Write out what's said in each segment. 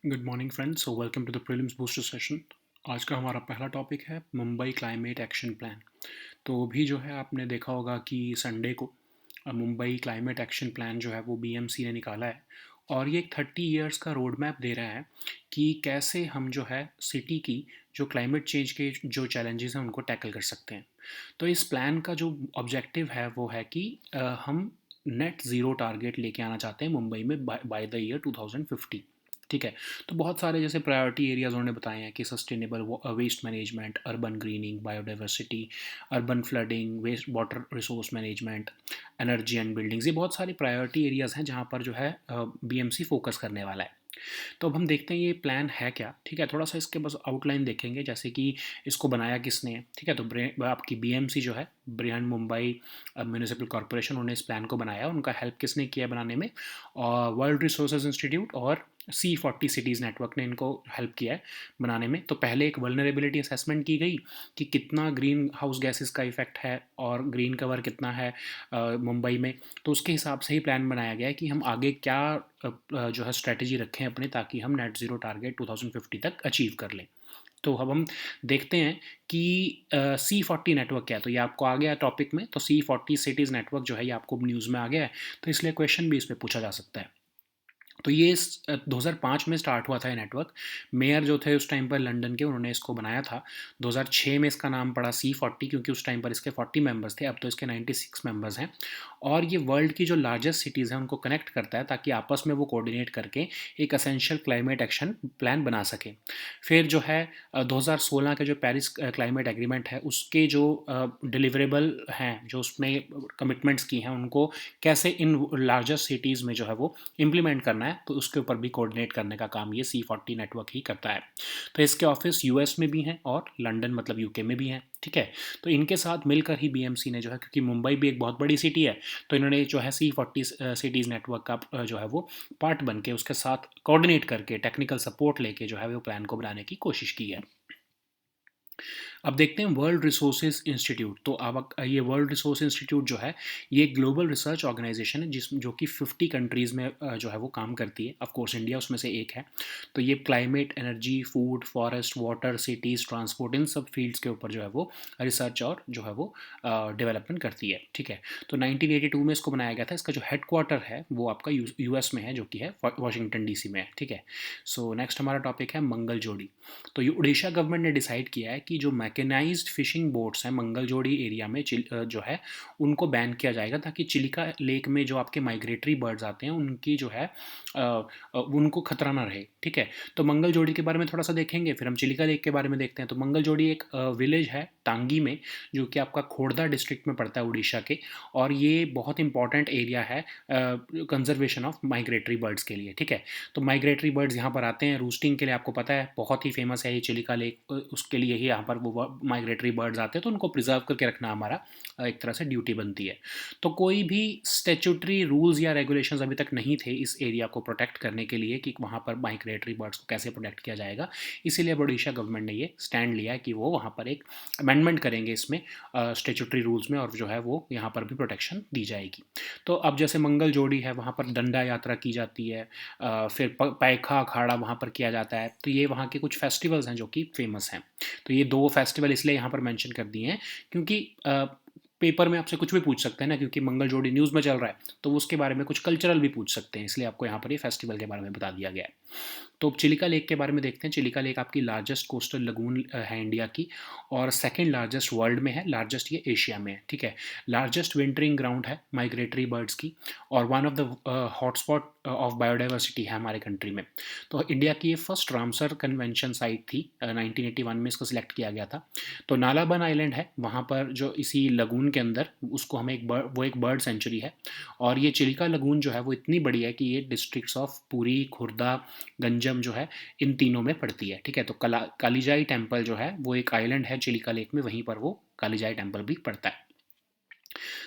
Good morning friends, so welcome to the prelims booster session. आज का हमारा पहला टॉपिक है मुंबई क्लाइमेट एक्शन प्लान। तो भी जो है आपने देखा होगा कि संडे को मुंबई क्लाइमेट एक्शन प्लान जो है वो बीएमसी ने निकाला है। और ये एक 30 ईयर्स का रोड मैप दे रहा है कि कैसे हम जो है सिटी की जो क्लाइमेट चेंज के जो चैलेंजेस हैं उनको टैकल कर सकते हैं। तो इस प्लान का जो ऑब्जेक्टिव है वो है कि हम नेट ज़ीरो टारगेट लेके आना चाहते हैं मुंबई में बाय द ईयर 2050। ठीक है। तो बहुत सारे जैसे प्रायोरिटी एरियाज उन्होंने बताए हैं कि sustainable waste management, urban greening, biodiversity, urban flooding, waste water resource management, energy and buildings, ये बहुत सारी प्रायोरिटी एरियाज हैं जहाँ पर जो है बीएमसी फोकस करने वाला है। तो अब हम देखते हैं ये प्लान है क्या। ठीक है, थोड़ा सा इसके बस आउटलाइन देखेंगे, जैसे कि इसको बनाया किसने है। ठीक है, तो आपकी बीएमसी जो है, बृहन मुंबई म्यूनिसिपल कॉरपोरेशन, उन्होंने इस प्लान को बनाया। उनका हेल्प किसने किया बनाने में? और वर्ल्ड रिसोर्सेज इंस्टीट्यूट और C40 सिटीज़ नेटवर्क ने इनको हेल्प किया है बनाने में। तो पहले एक वल्नरेबिलिटी असेसमेंट की गई कि कितना ग्रीन हाउस गैसेस का इफेक्ट है और ग्रीन कवर कितना है मुंबई में। तो उसके हिसाब से ही प्लान बनाया गया है कि हम आगे क्या जो है स्ट्रेटजी रखें अपने, ताकि हम नेट ज़ीरो टारगेट 2050 तक अचीव कर लें। तो अब हम देखते हैं कि C40 नेटवर्क क्या है। तो ये आपको आ गया टॉपिक में, तो C40 सिटीज़ नेटवर्क जो है ये आपको न्यूज़ में आ गया है। तो इसलिए क्वेश्चन भी इस पर पूछा जा सकता है। तो ये 2005 में स्टार्ट हुआ था ये नेटवर्क। मेयर जो थे उस टाइम पर लंदन के, उन्होंने इसको बनाया था। 2006 में इसका नाम पड़ा C40, क्योंकि उस टाइम पर इसके 40 मेंबर्स थे, अब तो इसके 96 मेंबर्स हैं। और ये वर्ल्ड की जो लार्जेस्ट सिटीज़ हैं उनको कनेक्ट करता है, ताकि आपस में वो कोऑर्डिनेट करके एक असेंशियल क्लाइमेट एक्शन प्लान बना सके। फिर जो है 2016 के जो पेरिस क्लाइमेट एग्रीमेंट है उसके जो डिलीवरेबल हैं, जो उसमें कमिटमेंट्स की हैं, उनको कैसे इन लार्जेस्ट सिटीज़ में जो है वो इम्प्लीमेंट करना है, तो उसके ऊपर भी कोऑर्डिनेट करने का काम ये C40 नेटवर्क ही करता है। तो इसके ऑफिस यूएस में भी हैं और लंदन मतलब यूके में भी हैं। ठीक है, तो इनके साथ मिलकर ही बीएमसी ने जो है, क्योंकि मुंबई भी एक बहुत बड़ी सिटी है, तो इन्होंने जो है C40 सिटीज़ नेटवर्क का जो है वो पार्ट बन के उसके साथ कोऑर्डिनेट करके टेक्निकल सपोर्ट लेके जो है वो प्लान को बनाने की कोशिश की है। अब देखते हैं वर्ल्ड रिसोर्सेज इंस्टीट्यूट। तो अब ये वर्ल्ड रिसोर्स इंस्टीट्यूट जो है ये ग्लोबल रिसर्च ऑर्गेनाइजेशन है, जो कि 50 कंट्रीज़ में जो है वो काम करती है। ऑफ कोर्स इंडिया उसमें से एक है। तो ये climate, energy, food, forest, water, cities, transport, इन सब फील्ड्स के ऊपर जो है वो रिसर्च और जो है वो डेवलपमेंट करती है। ठीक है, तो 1982 में इसको बनाया गया था। इसका जो हेडक्वार्टर है वो आपका यूएस में है, जो कि है वाशिंगटन डीसी में है। ठीक है, सो नेक्स्ट हमारा टॉपिक है मंगल जोड़ी। तो ये उड़ीसा गवर्नमेंट ने डिसाइड किया है कि जो मैकेनाइज्ड फिशिंग बोट्स हैं मंगलजोड़ी एरिया में जो है उनको बैन किया जाएगा, ताकि चिलिका लेक में जो आपके माइग्रेटरी बर्ड्स आते हैं उनकी जो है उनको खतरा ना रहे। ठीक है, तो मंगलजोड़ी के बारे में थोड़ा सा देखेंगे, फिर हम चिलिका लेक के बारे में देखते हैं। तो मंगलजोड़ी एक विलेज है टांगी में, जो कि आपका खोड़दा डिस्ट्रिक्ट में पड़ता है उड़ीसा के। और ये बहुत इंपॉर्टेंट एरिया है कंजर्वेशन ऑफ माइग्रेटरी बर्ड्स के लिए। ठीक है, तो माइग्रेटरी बर्ड्स यहाँ पर आते हैं रूस्टिंग के लिए। आपको पता है बहुत ही फेमस है ये चिलिका लेक, उसके लिए ही यहाँ पर वो माइग्रेटरी बर्ड्स आते हैं। तो उनको प्रिजर्व करके रखना हमारा एक तरह से ड्यूटी बनती है। तो कोई भी स्टेचुटरी रूल्स या रेगुलेशंस अभी तक नहीं थे इस एरिया को प्रोटेक्ट करने के लिए, कि वहाँ पर माइग्रेटरी बर्ड्स को कैसे प्रोटेक्ट किया जाएगा। इसीलिए ओडिशा गवर्नमेंट ने ये स्टैंड लिया है कि वो वहाँ पर एक अमेंडमेंट करेंगे इसमें स्टेचुटरी रूल्स में, और जो है वो यहाँ पर भी प्रोटेक्शन दी जाएगी। तो अब जैसे मंगल जोड़ी है, वहाँ पर डंडा यात्रा की जाती है, फिर पैखा अखाड़ा वहाँ पर किया जाता है। तो ये वहाँ के कुछ फेस्टिवल्स हैं जो कि फेमस हैं। तो ये दो फेस्टिवल इसलिए यहाँ पर मेंशन कर दिए हैं क्योंकि पेपर में आपसे कुछ भी पूछ सकते हैं ना, क्योंकि मंगल जोड़ी न्यूज़ में चल रहा है, तो उसके बारे में कुछ कल्चरल भी पूछ सकते हैं, इसलिए आपको यहाँ पर ये फेस्टिवल के बारे में बता दिया गया है। तो अब चिलिका लेक के बारे में देखते हैं। चिलिका लेक आपकी लार्जेस्ट कोस्टल लगून है इंडिया की, और सेकंड लार्जेस्ट वर्ल्ड में है। लार्जेस्ट ये एशिया में है। ठीक है, लार्जेस्ट विंटरिंग ग्राउंड है माइग्रेटरी बर्ड्स की, और one of the hotspot of biodiversity है हमारे कंट्री में। तो इंडिया की ये फर्स्ट रामसर कन्वेंशन साइट थी, 1981 में इसको सिलेक्ट किया गया था। तो नालाबन आइलैंड है वहाँ पर, जो इसी लगून के अंदर, उसको हम एक बर्ड सेंचुरी है। और ये चिलिका लगून जो है वो इतनी बड़ी है कि ये डिस्ट्रिक्ट्स ऑफ पुरी, खुर्दा, गंजम जो है इन तीनों में पड़ती है। ठीक है, तो कालीजाई टेम्पल जो है वो एक आइलैंड है चिलिका लेक में, वहीं पर वो कालीजाई टेम्पल भी पड़ता है।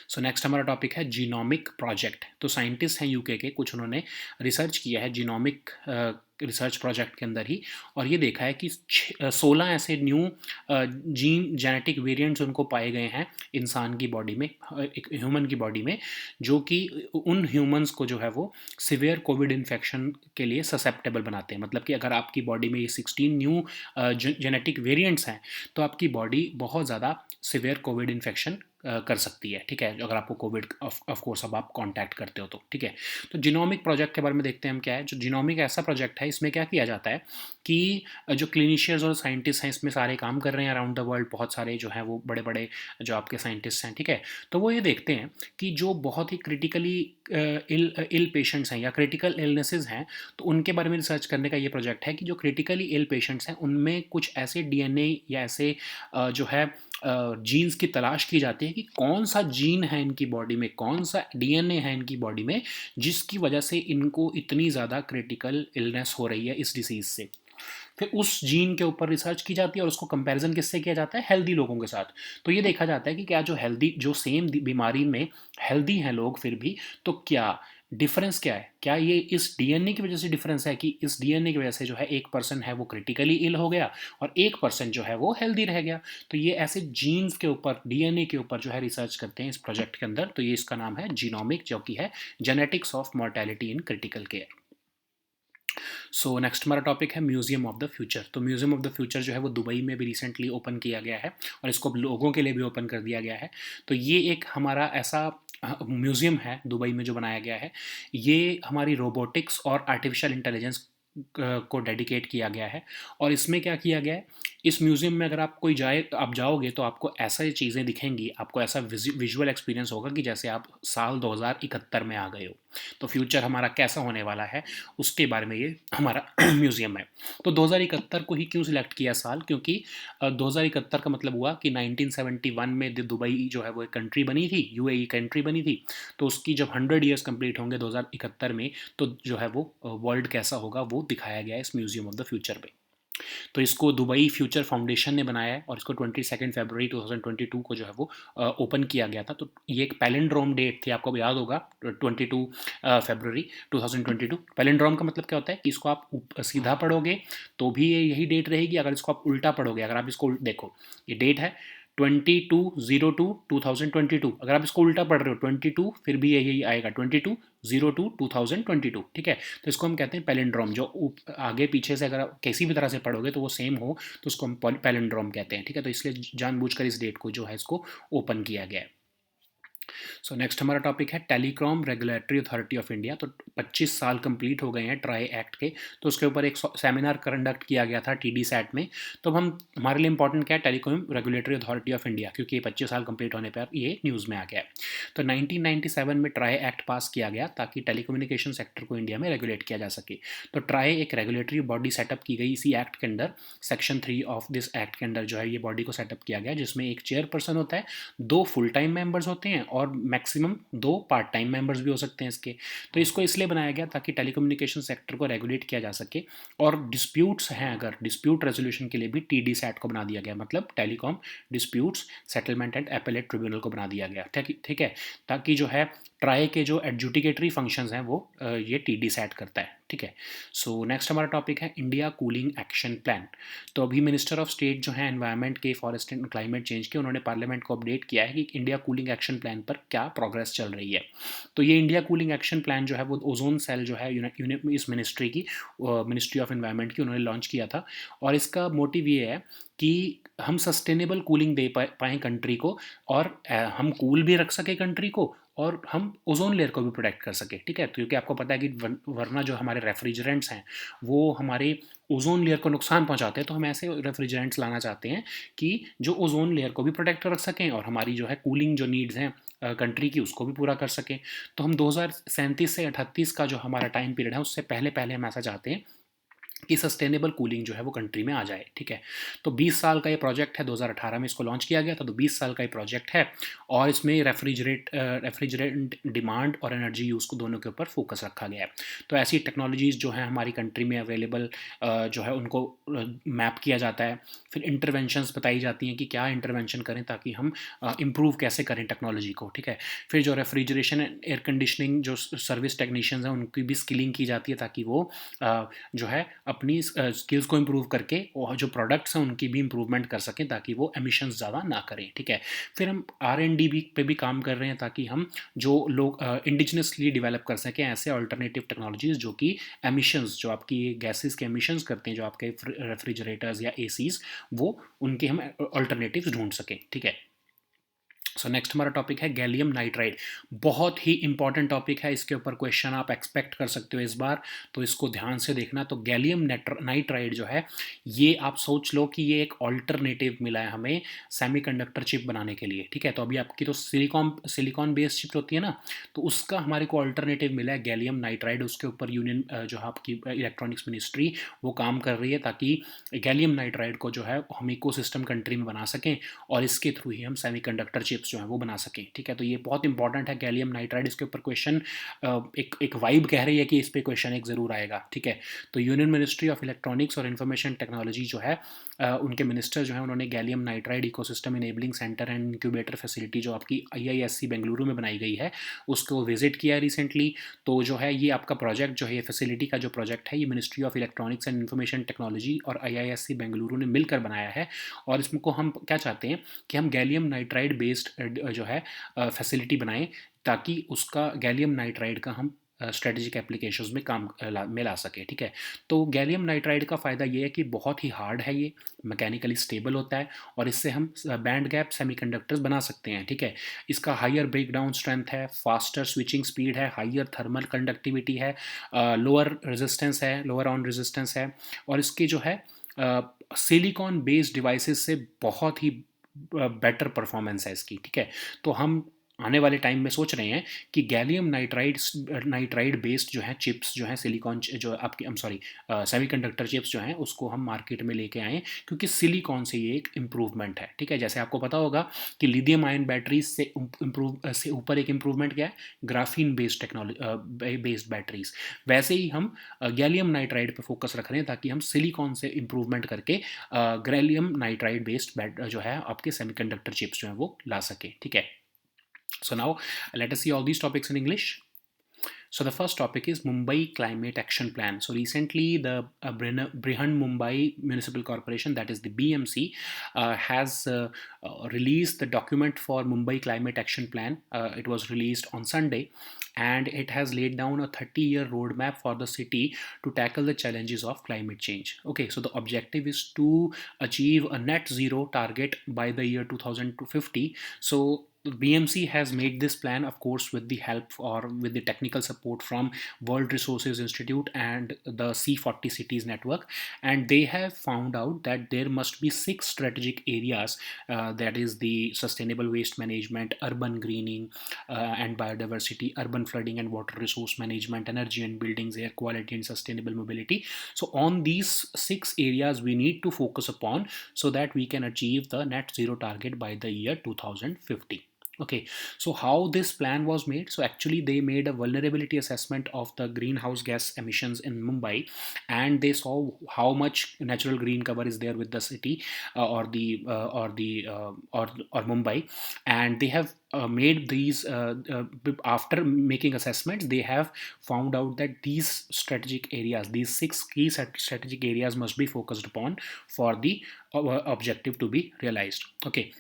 सो नेक्स्ट हमारा टॉपिक है जीनोमिक प्रोजेक्ट। तो साइंटिस्ट हैं यूके के, कुछ उन्होंने रिसर्च किया है जीनोमिक रिसर्च प्रोजेक्ट के अंदर ही, और ये देखा है कि 16 ऐसे न्यू जीन जेनेटिक वेरिएंट्स उनको पाए गए हैं इंसान की बॉडी में, एक ह्यूमन की बॉडी में, जो कि उन ह्यूमंस को जो है वो सिवियर कोविड इन्फेक्शन के लिए ससेप्टेबल बनाते हैं। मतलब कि अगर आपकी बॉडी में ये 16 न्यू जेनेटिक वेरिएंट्स हैं तो आपकी बॉडी बहुत ज़्यादा सिवियर कोविड इन्फेक्शन कर सकती है, ठीक है, अगर आपको कोविड ऑफ कोर्स अब आप कांटेक्ट करते हो तो, ठीक है। तो जीनोमिक प्रोजेक्ट के बारे में देखते हैं हम क्या है। जो जीनोमिक ऐसा प्रोजेक्ट है, इसमें क्या किया जाता है कि जो क्लिनिशियंस और साइंटिस्ट हैं इसमें सारे काम कर रहे हैं अराउंड द वर्ल्ड, बहुत सारे जो हैं वो बड़े बड़े जो आपके साइंटिस्ट हैं, ठीक है। तो वो ये देखते हैं कि जो बहुत ही क्रिटिकली इल पेशेंट्स हैं या क्रिटिकल इलनेसेस हैं, तो उनके बारे में रिसर्च करने का ये प्रोजेक्ट है कि जो क्रिटिकली इल पेशेंट्स हैं उनमें कुछ ऐसे डीएनए या ऐसे जो है जीन्स की तलाश की जाती है कि कौन सा जीन है इनकी बॉडी में, कौन सा डीएनए है इनकी बॉडी में, जिसकी वजह से इनको इतनी ज़्यादा क्रिटिकल इलनेस हो रही है इस डिसीज़ से। फिर उस जीन के ऊपर रिसर्च की जाती है और उसको कंपैरिजन किससे किया जाता है, हेल्दी लोगों के साथ। तो ये देखा जाता है कि क्या जो हेल्दी, जो सेम बीमारी में हेल्दी हैं लोग फिर भी, तो क्या डिफरेंस क्या है, क्या ये इस डीएनए की वजह से डिफरेंस है कि इस डीएनए की वजह से जो है एक पर्सन है वो क्रिटिकली इल हो गया और एक पर्सन जो है वो हेल्दी रह गया। तो ये ऐसे जीन्स के ऊपर, डीएनए के ऊपर जो है रिसर्च करते हैं इस प्रोजेक्ट के अंदर। तो ये इसका नाम है जीनोमिक, जो कि है genetics of mortality in critical care. So next हमारा टॉपिक है म्यूजियम ऑफ द फ्यूचर। तो म्यूजियम ऑफ द फ्यूचर जो है वो दुबई में भी रिसेंटली ओपन किया गया है और इसको लोगों के लिए भी ओपन कर दिया गया है। तो ये एक हमारा ऐसा म्यूजियम है दुबई में जो बनाया गया है, ये हमारी रोबोटिक्स और आर्टिफिशियल इंटेलिजेंस को डेडिकेट किया गया है। और इसमें क्या किया गया है, इस म्यूज़ियम में अगर आप कोई जाए, आप जाओगे तो आपको ऐसा चीज़ें दिखेंगी, आपको ऐसा विजुअल एक्सपीरियंस होगा कि जैसे आप साल 2071 में आ गए हो। तो फ्यूचर हमारा कैसा होने वाला है उसके बारे में ये हमारा म्यूज़ियम है। तो 2071 को ही क्यों सिलेक्ट किया साल, क्योंकि 2071 का मतलब हुआ कि 1971 में दुबई जो है वो एक कंट्री बनी थी, यूएई कंट्री बनी थी। तो उसकी जब 100 ईयर्स कंप्लीट होंगे 2071 में, तो जो है वो वर्ल्ड कैसा होगा वो दिखाया गया है इस म्यूज़ियम ऑफ द फ्यूचर में। तो इसको दुबई फ्यूचर फाउंडेशन ने बनाया है और इसको 22 फरवरी 2022 को जो है वो ओपन किया गया था। तो ये एक पैलिंड्रोम डेट थी, आपको याद होगा, 22 फरवरी 2022। पैलिंड्रोम का मतलब क्या होता है कि इसको आप सीधा पढ़ोगे तो भी ये यही डेट रहेगी, अगर इसको आप उल्टा पढ़ोगे, अगर आप इसको देखो, ये डेट है 22/02/2022, अगर आप इसको उल्टा पढ़ रहे हो 22 फिर भी यही आएगा 22/02/2022, ठीक है। तो इसको हम कहते हैं पैलिंड्रोम, जो आगे पीछे से अगर आप किसी भी तरह से पढ़ोगे तो वो सेम हो तो उसको हम पैलिंड्रोम कहते हैं, ठीक है। तो इसलिए जानबूझकर इस डेट को जो है इसको ओपन किया गया है। सो नेक्स्ट हमारा टॉपिक है telecom regulatory authority of India. तो 25 साल कंप्लीट हो गए हैं ट्राई एक्ट के, तो उसके ऊपर एक सेमिनार कंडक्ट किया गया था टीडी सैट में। तो हम हमारे लिए इंपॉर्टेंट क्या है, telecom regulatory authority of India, क्योंकि ये 25 साल कंप्लीट होने पर ये न्यूज़ में आ गया है। तो 1997 में ट्राई एक्ट पास किया गया ताकि टेलीकम्युनिकेशन सेक्टर को इंडिया में रेगुलेट किया जा सके। तो ट्राई एक रेगुलेटरी बॉडी सेटअप की गई इसी एक्ट के अंदर, सेक्शन 3 ऑफ दिस एक्ट के अंदर जो है ये बॉडी को सेटअप किया गया, जिसमें एक चेयरपर्सन होता है, 2 फुल टाइम मेंबर्स होते हैं और मैक्सिमम 2 पार्ट टाइम मेंबर्स भी हो सकते हैं इसके। तो इसको इसलिए बनाया गया ताकि टेलीकम्युनिकेशन सेक्टर को रेगुलेट किया जा सके, और डिस्प्यूट्स हैं अगर, डिस्प्यूट रेजोल्यूशन के लिए भी टीडी सैट को बना दिया गया, मतलब telecom disputes settlement and appellate tribunal को बना दिया गया, ठीक है, ताकि जो है ट्राई के जो एडजुडिकेटरी फंक्शंस हैं वो ये टीडी सैट करता है, ठीक है। सो नेक्स्ट हमारा टॉपिक है इंडिया कूलिंग एक्शन प्लान। तो अभी मिनिस्टर ऑफ स्टेट जो है एनवायरनमेंट के, फॉरेस्ट एंड क्लाइमेट चेंज के, उन्होंने पार्लियामेंट को अपडेट किया है कि इंडिया कूलिंग एक्शन प्लान पर क्या प्रोग्रेस चल रही है। तो ये इंडिया कूलिंग एक्शन प्लान जो है वो ओजोन सेल जो है इस मिनिस्ट्री की, मिनिस्ट्री ऑफ एनवायरनमेंट की, उन्होंने लॉन्च किया था। और इसका मोटिव ये है कि हम सस्टेनेबल कूलिंग दे पाएँ कंट्री को, और हम कूल भी रख सके कंट्री को, और हम ओजोन लेयर को भी प्रोटेक्ट कर सके, ठीक है। तो क्योंकि आपको पता है कि वरना जो हमारे रेफ्रिजरेंट्स हैं वो हमारे ओजोन लेयर को नुकसान पहुंचाते हैं। तो हम ऐसे रेफ्रिजरेंट्स लाना चाहते हैं कि जो ओजोन लेयर को भी प्रोटेक्ट रख सकें और हमारी जो है कूलिंग जो नीड्स हैं कंट्री की उसको भी पूरा कर सकें। तो हम 2037 से 38 का जो हमारा टाइम पीरियड है उससे पहले पहले हम ऐसा चाहते हैं कि सस्टेनेबल कूलिंग जो है वो कंट्री में आ जाए, ठीक है। तो 20 साल का ये प्रोजेक्ट है, 2018 में इसको लॉन्च किया गया था, तो 20 साल का ये प्रोजेक्ट है और इसमें रेफ्रिजरेंट डिमांड और एनर्जी यूज़ को दोनों के ऊपर फोकस रखा गया है। तो ऐसी टेक्नोलॉजीज़ जो हैं हमारी कंट्री में अवेलेबल जो है उनको मैप किया जाता है। फिर इंटरवेंशंस बताई जाती हैं कि क्या इंटरवेंशन करें ताकि हम इम्प्रूव कैसे करें टेक्नोलॉजी को, ठीक है। फिर जो रेफ्रिजरेशन एयर कंडीशनिंग जो सर्विस टेक्नीशियंस हैं उनकी भी स्किलिंग की जाती है ताकि वो जो है अपनी स्किल्स को इम्प्रूव करके और जो प्रोडक्ट्स हैं उनकी भी इम्प्रूवमेंट कर सकें ताकि वो एमिशंस ज़्यादा ना करें, ठीक है। फिर हम R&D भी पे भी काम कर रहे हैं ताकि हम जो लोग इंडिजिनसली डेवलप कर सकें ऐसे अल्टरनेटिव टेक्नोलॉजीज़ जो कि एमिशंस जो आपकी गैसेस के एमिशंस करते हैं, जो आपके रेफ्रिजरेटर्स या एसीज, वो उनके हम अल्टरनेटिव्स ढूंढ सकें, ठीक है। सो नेक्स्ट हमारा टॉपिक है गैलियम नाइट्राइड। बहुत ही इंपॉर्टेंट टॉपिक है, इसके ऊपर क्वेश्चन आप एक्सपेक्ट कर सकते हो इस बार, तो इसको ध्यान से देखना। तो गैलियम नाइट्राइड जो है ये आप सोच लो कि ये एक ऑल्टरनेटिव मिला है हमें सेमीकंडक्टर चिप बनाने के लिए, ठीक है। तो अभी आपकी तो सिलिकॉन बेस्ड चिप होती है ना, तो उसका हमारे को ऑल्टरनेटिव मिला है गैलियम नाइट्राइड। उसके ऊपर यूनियन जो है आपकी इलेक्ट्रॉनिक्स मिनिस्ट्री वो काम कर रही है ताकि गैलियम नाइट्राइड को जो है हम इको सिस्टम कंट्री में बना सकें और इसके थ्रू ही हम सेमीकंडक्टर चिप्स जो है वो बना सकें, ठीक है। तो ये बहुत इंपॉर्टेंट है गैलियम नाइट्राइड। इसके ऊपर क्वेश्चन एक वाइब कह रही है कि इस पर क्वेश्चन एक ज़रूर आएगा, ठीक है। तो यूनियन मिनिस्ट्री ऑफ इलेक्ट्रॉनिक्स और इन्फॉर्मेशन टेक्नोलॉजी जो है उनके मिनिस्टर जो है उन्होंने gallium nitride ecosystem enabling centre and incubator facility जो आपकी IISc बेंगलुरु में बनाई गई है उसको विजिट किया रिसेंटली। तो जो है ये आपका प्रोजेक्ट जो है, ये फैसिलिटी का जो प्रोजेक्ट है, ये ministry of electronics and information technology और IISc बेंगलुरु ने मिलकर बनाया है। और इसमें को हम क्या चाहते हैं कि हम गैलियम नाइट्राइड बेस्ड जो है फैसिलिटी बनाएं ताकि उसका गैलियम नाइट्राइड का हम स्ट्रेटेजिक एप्लीकेशंस में काम में ला सके, ठीक है। तो गैलियम नाइट्राइड का फ़ायदा ये है कि बहुत ही हार्ड है, ये मैकेनिकली स्टेबल होता है और इससे हम बैंड गैप सेमीकंडक्टर्स बना सकते हैं, ठीक है। इसका हायर ब्रेकडाउन स्ट्रेंथ है, फास्टर स्विचिंग स्पीड है, हायर थर्मल कंडक्टिविटी है, लोअर रेजिस्टेंस है, लोअर ऑन रेजिस्टेंस है। और इसके जो है सिलिकॉन बेस्ड डिवाइसेस से बहुत ही बेटर परफॉर्मेंस है इसकी, ठीक है। तो हम आने वाले टाइम में सोच रहे हैं कि गैलियम नाइट्राइड बेस्ड जो है चिप्स जो हैं सिलिकॉन जो आपकी सॉरी सेमीकंडक्टर चिप्स जो हैं उसको हम मार्केट में लेके आएँ, क्योंकि सिलिकॉन से ये एक इम्प्रूवमेंट है, ठीक है। जैसे आपको पता होगा कि लिथियम आयन बैटरीज से ऊपर एक इम्प्रूवमेंट क्या है, graphene based technology based batteries. वैसे ही हम गैलियम नाइट्राइड पर फोकस रख रहे हैं ताकि हम सिलिकॉन से इम्प्रूवमेंट करके गैलियम नाइट्राइड बेस्ड जो है आपके सेमीकंडक्टर चिप्स जो हैं वो ला सके, ठीक है। So now let us see all these topics in English. So the first topic is Mumbai Climate Action Plan. So recently the Brihan Mumbai Municipal Corporation, that is the BMC, has released the document for Mumbai Climate Action Plan. It was released on Sunday and it has laid down a 30-year roadmap for the city to tackle the challenges of climate change. Okay, so the objective is to achieve a net zero target by the year 2050. So BMC has made this plan, of course, with the help or with the technical support from World Resources Institute and the C40 Cities Network. And they have found out that there must be 6 strategic areas, that is the sustainable waste management, urban greening and biodiversity, urban flooding and water resource management, energy and buildings, air quality and sustainable mobility. So on these 6 areas we need to focus upon so that we can achieve the net zero target by the year 2050. Okay, so how this plan was made? So actually they made a vulnerability assessment of the greenhouse gas emissions in Mumbai, and they saw how much natural green cover is there with the city or Mumbai, and they have made these after making assessments they have found out that these strategic areas, these 6 key strategic areas must be focused upon for the objective to be realized. Okay,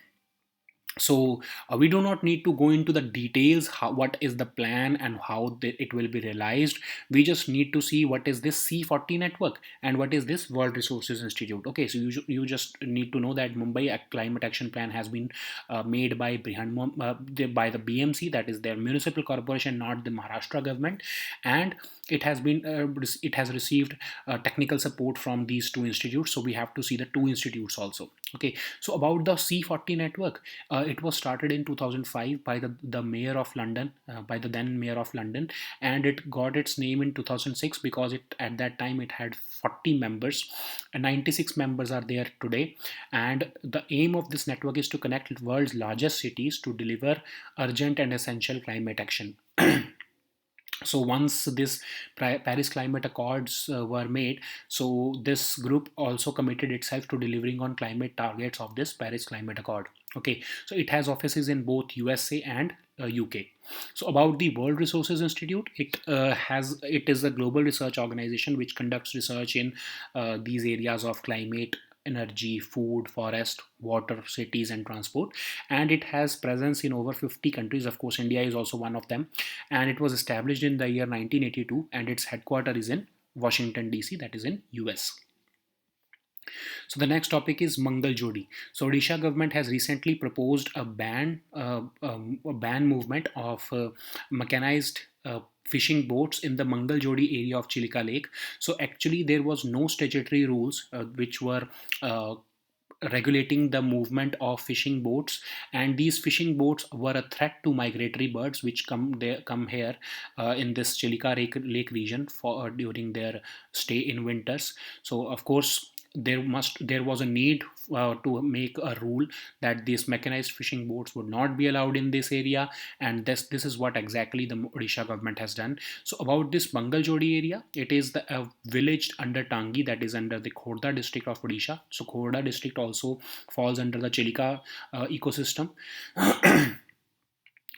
so we do not need to go into the details what is the plan and how it will be realized. We just need to see what is this C40 network and what is this World Resources Institute. Okay, so you just need to know that Mumbai Climate Action Plan has been made by by the BMC, that is their municipal corporation, not the Maharashtra government, and it has received technical support from these 2 institutes. So we have to see the 2 institutes also. Okay, so about the C40 network, It was started in 2005 by the mayor of London, by the then mayor of London, and it got its name in 2006 because it at that time it had 40 members, and 96 members are there today. And the aim of this network is to connect world's largest cities to deliver urgent and essential climate action. So once this Paris Climate Accords were made, so this group also committed itself to delivering on climate targets of this Paris Climate Accord. Okay, so it has offices in both USA and UK. So about the World Resources Institute, it is a global research organization which conducts research in these areas of climate, energy, food, forest, water, cities, and transport. And it has presence in over 50 countries. Of course, India is also one of them. And it was established in the year 1982, and its headquarters is in Washington, D.C., that is in US. So the next topic is Mangal Jodi. So Odisha government has recently proposed a ban movement of mechanized fishing boats in the Mangal Jodi area of Chilika Lake. So actually there was no statutory rules which were regulating the movement of fishing boats, and these fishing boats were a threat to migratory birds which come here in this Chilika Lake region for during their stay in winters. So of course there was a need to make a rule that these mechanized fishing boats would not be allowed in this area, and this is what exactly the Odisha government has done. So about this Mangal Jodi area, it is the village under Tangi, that is under the Khordha district of Odisha. So Khordha district also falls under the Chilika ecosystem.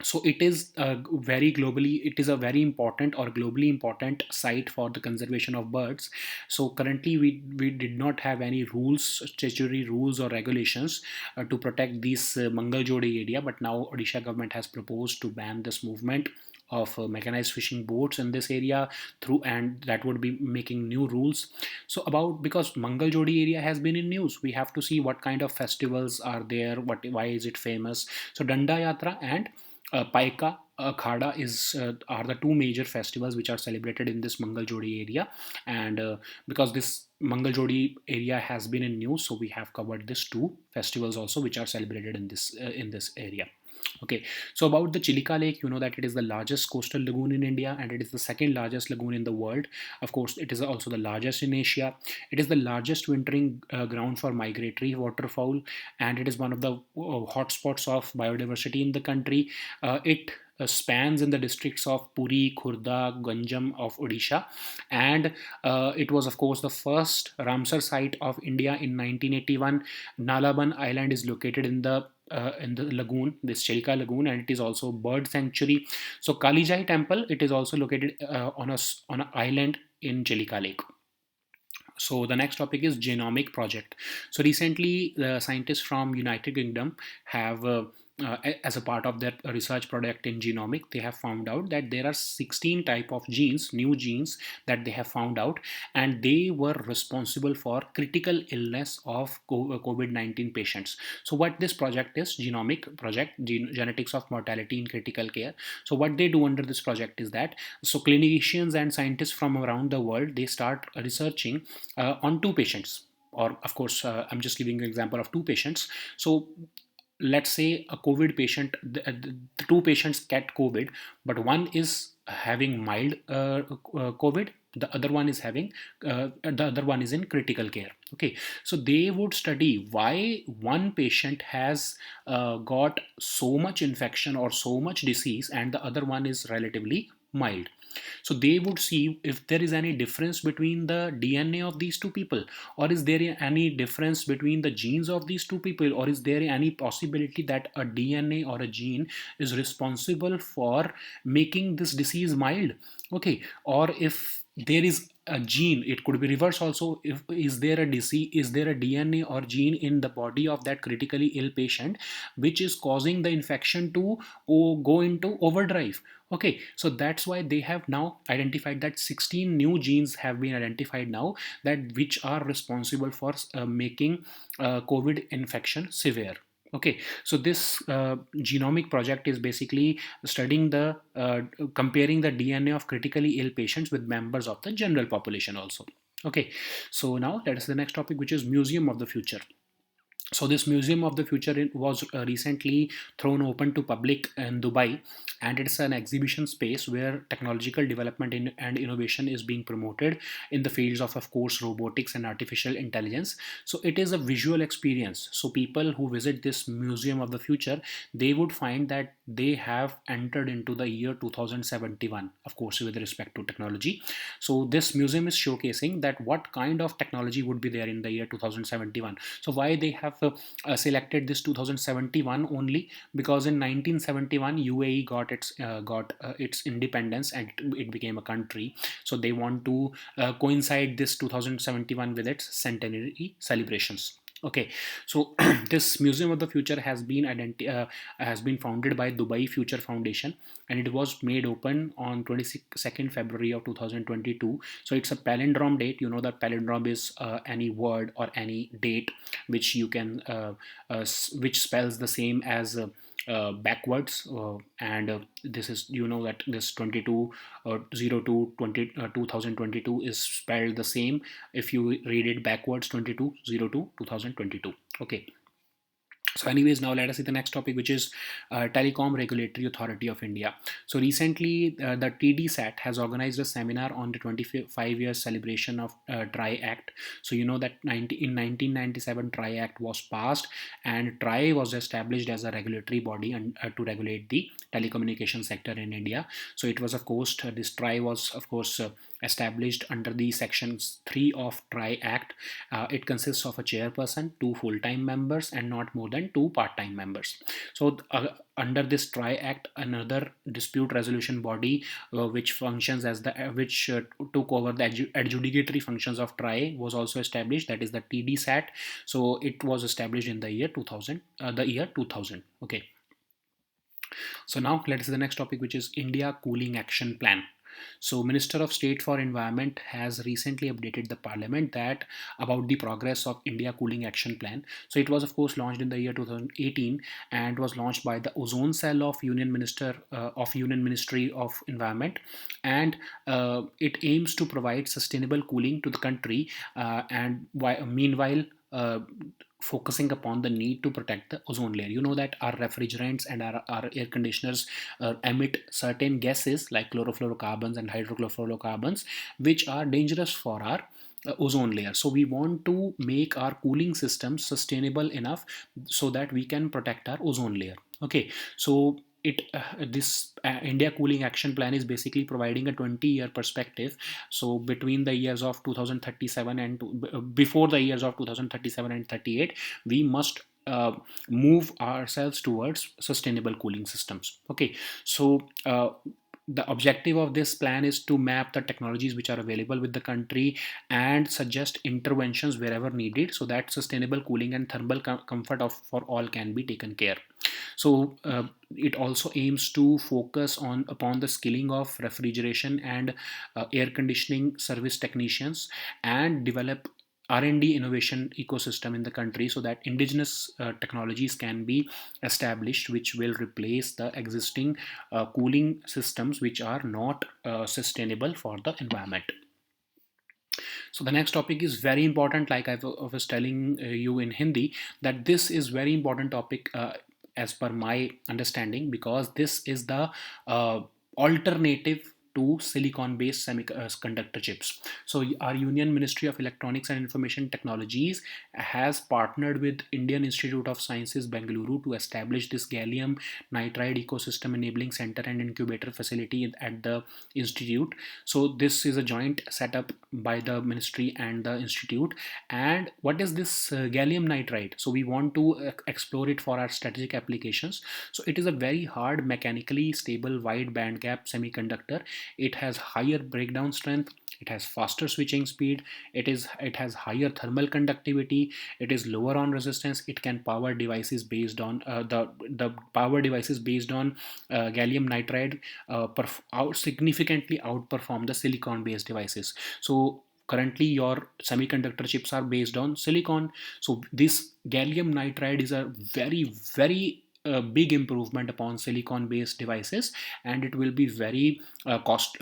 So it is it is a very important or globally important site for the conservation of birds. So currently we did not have any rules, statutory rules or regulations to protect this Mangal Jodi area, but now Odisha government has proposed to ban this movement of mechanized fishing boats in this area through, and that would be making new rules. So about, because Mangal Jodi area has been in news, we have to see what kind of festivals are there, why is it famous. So Danda Yatra and Paika Khada are the two major festivals which are celebrated in this Mangal Jodi area, and because this Mangal Jodi area has been in news, so we have covered these two festivals also which are celebrated in this area. Okay, so about the Chilika Lake, you know that it is the largest coastal lagoon in India, and it is the second largest lagoon in the world. Of course, it is also the largest in Asia. It is the largest wintering ground for migratory waterfowl, and it is one of the hotspots of biodiversity in the country. It spans in the districts of Puri, Khurda, Ganjam of Odisha, and it was of course the first Ramsar site of India in 1981. Nalaban Island is located in the lagoon, this Chelika lagoon, and it is also bird sanctuary. So Kalijai temple, it is also located on an island in Chelika Lake. So the next topic is genomic project. So recently the scientists from United Kingdom have as a part of their research project in genomic, they have found out that there are 16 type of genes, new genes that they have found out, and they were responsible for critical illness of COVID-19 patients. So what this project is, genomic project, genetics of mortality in critical care. So what they do under this project is that, so clinicians and scientists from around the world, they start researching on two patients, or of course I'm just giving an example of two patients. So let's say a COVID patient, the two patients get COVID, but one is having mild COVID, the other one is in critical care. Okay, so they would study why one patient has got so much infection or so much disease and the other one is relatively mild. So they would see if there is any difference between the DNA of these two people, or is there any difference between the genes of these two people, or is there any possibility that a DNA or a gene is responsible for making this disease mild. Okay, or if there is a gene, it could be reverse also. If is there a disease, is there a DNA or gene in the body of that critically ill patient which is causing the infection to go into overdrive. Okay, so that's why they have now identified that 16 new genes have been identified now, that which are responsible for making COVID infection severe. Okay, so this genomic project is basically studying comparing the DNA of critically ill patients with members of the general population also. Okay, so now let us the next topic, which is Museum of the Future. So this museum of the future was recently thrown open to public in Dubai, and it's an exhibition space where technological development and innovation is being promoted in the fields of course, robotics and artificial intelligence. So it is a visual experience. So people who visit this museum of the future, they would find that they have entered into the year 2071, of course, with respect to technology. So this museum is showcasing that what kind of technology would be there in the year 2071. So why they have selected this 2071 only? Because in 1971 UAE got its independence, and it became a country. So they want to coincide this 2071 with its centenary celebrations. Okay, so this museum of the future has been founded by Dubai Future Foundation, and it was made open on 22nd February of 2022. So it's a palindrome date. You know that palindrome is any word or any date which you can which spells the same as backwards, and this is, you know, that this 22 02 20 2022 is spelled the same if you read it backwards, 2202 2022. Okay, so anyways, now let us see the next topic, which is Telecom Regulatory Authority of India. So recently, the TDSAT has organized a seminar on the 25-year celebration of TRI Act. So you know that in 1997 TRI Act was passed, and TRI was established as a regulatory body and to regulate the telecommunication sector in India. So it was, of course, this TRI was, of course, established under the sections 3 of TRI Act. It consists of a chairperson, two full-time members, and not more than two part-time members. So under this TRI Act, another dispute resolution body which functions as the which took over the adjudicatory functions of TRI was also established. That is the TDSAT. So it was established in the year 2000. The year 2000. Okay. So now let us see the next topic, which is India Cooling Action Plan. So Minister of State for Environment has recently updated the Parliament that about the progress of India Cooling Action Plan. So it was, of course, launched in the year 2018 and was launched by the Ozone Cell of Union Ministry of Environment, and it aims to provide sustainable cooling to the country, and meanwhile focusing upon the need to protect the ozone layer. You know that our refrigerants and our air conditioners emit certain gases like chlorofluorocarbons and hydrochlorofluorocarbons, which are dangerous for our ozone layer. So we want to make our cooling system sustainable enough so that we can protect our ozone layer. Okay, so this India Cooling Action Plan is basically providing a 20-year perspective. So between the years of 2037 and before the years of 2037 and 38, we must move ourselves towards sustainable cooling systems. Okay, so the objective of this plan is to map the technologies which are available with the country and suggest interventions wherever needed, so that sustainable cooling and thermal comfort for all can be taken care. So it also aims to focus upon the skilling of refrigeration and air conditioning service technicians, and develop R&D innovation ecosystem in the country so that indigenous technologies can be established, which will replace the existing cooling systems which are not sustainable for the environment. So the next topic is very important. Like I was telling you in Hindi, that this is very important topic as per my understanding, because this is the alternative to silicon based semiconductor chips. So our Union Ministry of Electronics and Information Technologies has partnered with Indian Institute of Sciences Bengaluru to establish this gallium nitride ecosystem enabling center and incubator facility at the institute. So this is a joint setup by the ministry and the institute. And what is this gallium nitride? So we want to explore it for our strategic applications. So it is a very hard, mechanically stable, wide bandgap semiconductor. It has higher breakdown strength, it has faster switching speed, it has higher thermal conductivity, it is lower on resistance, it can power devices based on the power devices based on gallium nitride significantly outperform the silicon based devices. So currently your semiconductor chips are based on silicon. So this gallium nitride is a very big improvement upon silicon based devices, and it will be very cost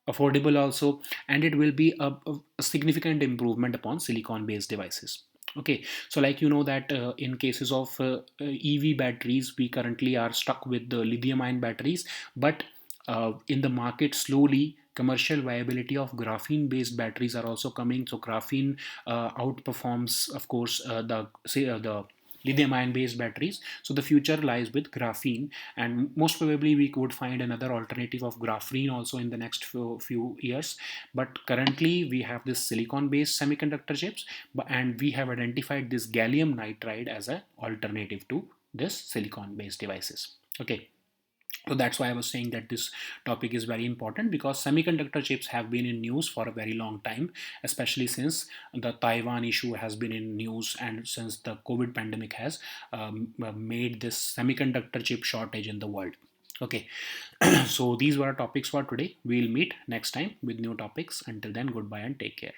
affordable also, and it will be a significant improvement upon silicon based devices. Okay, so like you know that in cases of EV batteries, we currently are stuck with the lithium ion batteries, but in the market slowly commercial viability of graphene based batteries are also coming. So graphene outperforms, of course, the lithium ion based batteries. So the future lies with graphene, and most probably we could find another alternative of graphene also in the next few years. But currently we have this silicon based semiconductor chips, and we have identified this gallium nitride as an alternative to this silicon based devices. Okay, so that's why I was saying that this topic is very important, because semiconductor chips have been in news for a very long time, especially since the Taiwan issue has been in news, and since the COVID pandemic has made this semiconductor chip shortage in the world. Okay, so these were our topics for today. We'll meet next time with new topics. Until then, goodbye and take care.